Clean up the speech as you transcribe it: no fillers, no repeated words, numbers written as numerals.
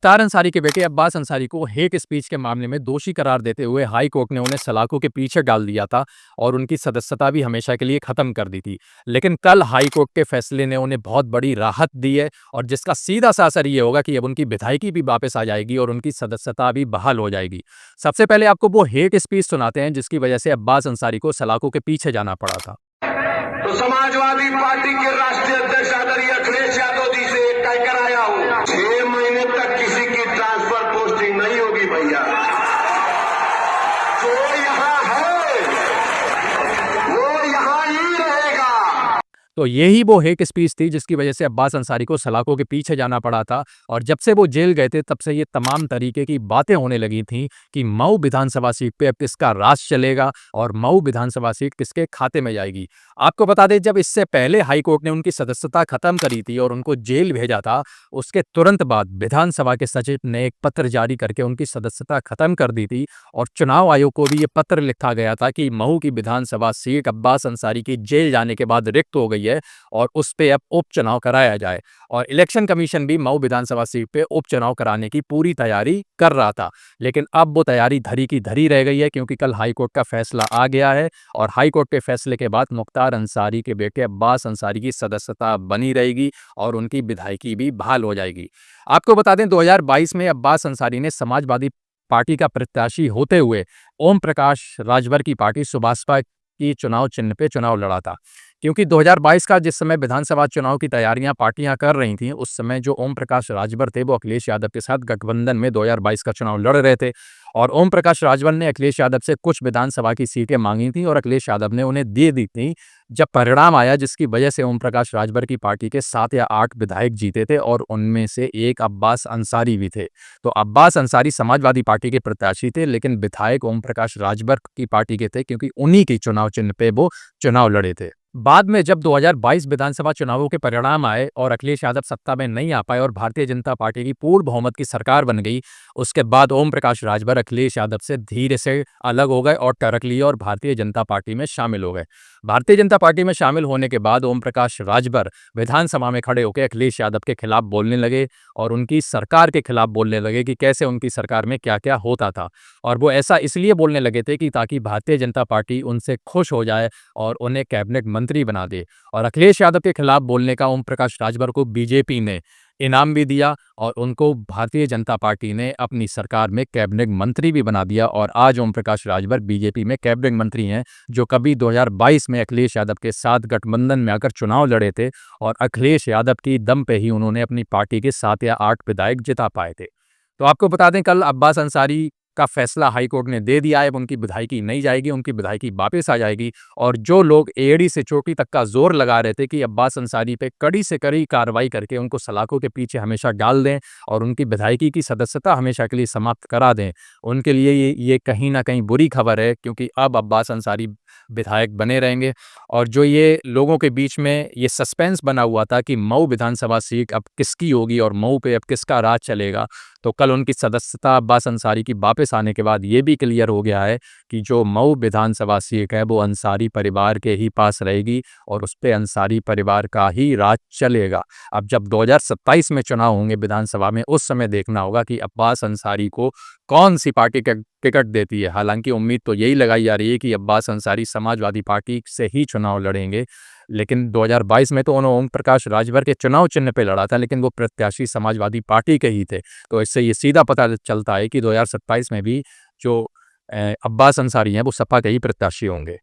मुख्तार अंसारी के बेटे अब्बास अंसारी को हेट स्पीच के मामले में दोषी करार देते हुए हाई कोर्ट ने उन्हें सलाखों के पीछे डाल दिया था और उनकी सदस्यता भी हमेशा के लिए खत्म कर दी थी। लेकिन कल हाई कोर्ट के फैसले ने उन्हें बहुत बड़ी राहत दी है और जिसका सीधा सा असर ये होगा कि अब उनकी विधायकी भी वापस आ जाएगी और उनकी सदस्यता भी बहाल हो जाएगी। सबसे पहले आपको वो हेट स्पीच सुनाते हैं जिसकी वजह से अब्बास अंसारी को सलाखों के पीछे जाना पड़ा था। तो समाजवादी पार्टी के राष्ट्रीय अध्यक्ष आदरणीय अखिलेश यादव जी से तय कराया हूं, 6 महीने तक किसी की ट्रांसफर पोस्टिंग नहीं होगी भैया। जो यहां है वो यहां ही रहेगा। तो यही वो हेट स्पीच थी जिसकी वजह से अब्बास अंसारी को सलाखों के पीछे जाना पड़ा था और जब से वो जेल गए थे तब से ये तमाम तरीके की बातें होने लगी थीं कि मऊ विधानसभा सीट पे अब किसका राज चलेगा और मऊ विधानसभा सीट किसके खाते में जाएगी। आपको बता दें, जब इससे पहले हाई कोर्ट ने उनकी सदस्यता खत्म करी थी और उनको जेल भेजा था, उसके तुरंत बाद विधानसभा के सचिव ने एक पत्र जारी करके उनकी सदस्यता खत्म कर दी थी और चुनाव आयोग को भी ये पत्र लिखा गया था कि मऊ की विधानसभा सीट अब्बास अंसारी की जेल जाने के बाद रिक्त हो गई है और उस पे अब उपचुनाव कराया जाए। और इलेक्शन कमीशन भी मऊ विधानसभा सीट पे उपचुनाव कराने की पूरी तैयारी कर रहा था, लेकिन अब वो तैयारी धरी की धरी रह गई है क्योंकि कल हाई कोर्ट का फैसला आ गया है और हाई कोर्ट के फैसले के बाद मुख्तार अंसारी के बेटे अब्बास अंसारी की सदस्यता बनी रहेगी और उनकी विधायकी भी बहाल हो जाएगी। आपको बता दें, 2022 में अब्बास अंसारी ने समाजवादी पार्टी का प्रत्याशी होते हुए ओम प्रकाश राजभर की पार्टी सुभाषपा की चुनाव चिन्ह पे चुनाव लड़ा था, क्योंकि 2022 का जिस समय विधानसभा चुनाव की तैयारियां पार्टियां कर रही थीं, उस समय जो ओम प्रकाश राजभर थे वो अखिलेश यादव के साथ गठबंधन में 2022 का चुनाव लड़ रहे थे और ओम प्रकाश राजभर ने अखिलेश यादव से कुछ विधानसभा की सीटें मांगी थी और अखिलेश यादव ने उन्हें दे दी थी। जब परिणाम आया जिसकी वजह से ओम प्रकाश राजभर की पार्टी के 7 या 8 विधायक जीते थे और उनमें से एक अब्बास अंसारी भी थे। तो अब्बास अंसारी समाजवादी पार्टी के प्रत्याशी थे लेकिन विधायक ओम प्रकाश राजभर की पार्टी के थे क्योंकि उन्हीं की चुनाव चिन्ह पे वो चुनाव लड़े थे। बाद में जब 2022 विधानसभा चुनावों के परिणाम आए और अखिलेश यादव सत्ता में नहीं आ पाए और भारतीय जनता पार्टी की पूर्ण बहुमत की सरकार बन गई, उसके बाद ओम प्रकाश राजभर अखिलेश यादव से धीरे से अलग हो गए और टरक लिए और भारतीय जनता पार्टी में शामिल हो गए। भारतीय जनता पार्टी में शामिल होने के बाद ओम प्रकाश राजभर विधानसभा में खड़े होकर अखिलेश यादव के खिलाफ बोलने लगे और उनकी सरकार के खिलाफ बोलने लगे कि कैसे उनकी सरकार में क्या क्या होता था। और वो ऐसा इसलिए बोलने लगे थे कि ताकि भारतीय जनता पार्टी उनसे खुश हो जाए और उन्हें कैबिनेट मंत्री बना दे। और अखिलेश यादव के खिलाफ बोलने का ओम प्रकाश राजभर को बीजेपी ने इनाम भी दिया और उनको भारतीय जनता पार्टी ने अपनी सरकार में कैबिनेट मंत्री भी बना दिया और आज ओम प्रकाश राजभर बीजेपी में कैबिनेट मंत्री हैं, जो कभी 2022 में अखिलेश यादव के साथ गठबंधन में आकर चुनाव लड़े थे और अखिलेश यादव की दम पे ही उन्होंने अपनी पार्टी के 7 या 8 विधायक जिता पाए थे। तो आपको बता दें, कल अब्बास अंसारी का फैसला हाईकोर्ट ने दे दिया है। उनकी विधायकी नहीं जाएगी, उनकी विधायकी वापस आ जाएगी और जो लोग एड़ी से चोटी तक का जोर लगा रहे थे कि अब्बास अंसारी पे कड़ी से कड़ी कार्रवाई करके उनको सलाखों के पीछे हमेशा डाल दें और उनकी विधायकी की सदस्यता हमेशा के लिए समाप्त करा दें, उनके लिए ये कहीं ना कहीं बुरी खबर है क्योंकि अब अब्बास अंसारी विधायक बने रहेंगे। और जो ये लोगों के बीच में ये सस्पेंस बना हुआ था कि मऊ विधानसभा सीट अब किसकी होगी और मऊ पे अब किसका राज चलेगा, तो कल उनकी सदस्यता अब्बास अंसारी की वापस आने के बाद ये भी क्लियर हो गया है कि जो मऊ विधानसभा सीट है वो अंसारी परिवार के ही पास रहेगी और उस पे अंसारी परिवार का ही राज चलेगा। अब जब 2027 में चुनाव होंगे विधानसभा में, उस समय देखना होगा कि अब्बास अंसारी को कौन सी पार्टी टिकट देती है। हालांकि उम्मीद तो यही लगाई जा रही है कि अब्बास अंसारी समाजवादी पार्टी से ही चुनाव लड़ेंगे, लेकिन 2022 में तो उन्होंने ओम प्रकाश राजभर के चुनाव चिन्ह पे लड़ा था लेकिन वो प्रत्याशी समाजवादी पार्टी के ही थे। तो इससे ये सीधा पता चलता है कि 2027 में भी जो अब्बास अंसारी हैं वो सपा के ही प्रत्याशी होंगे।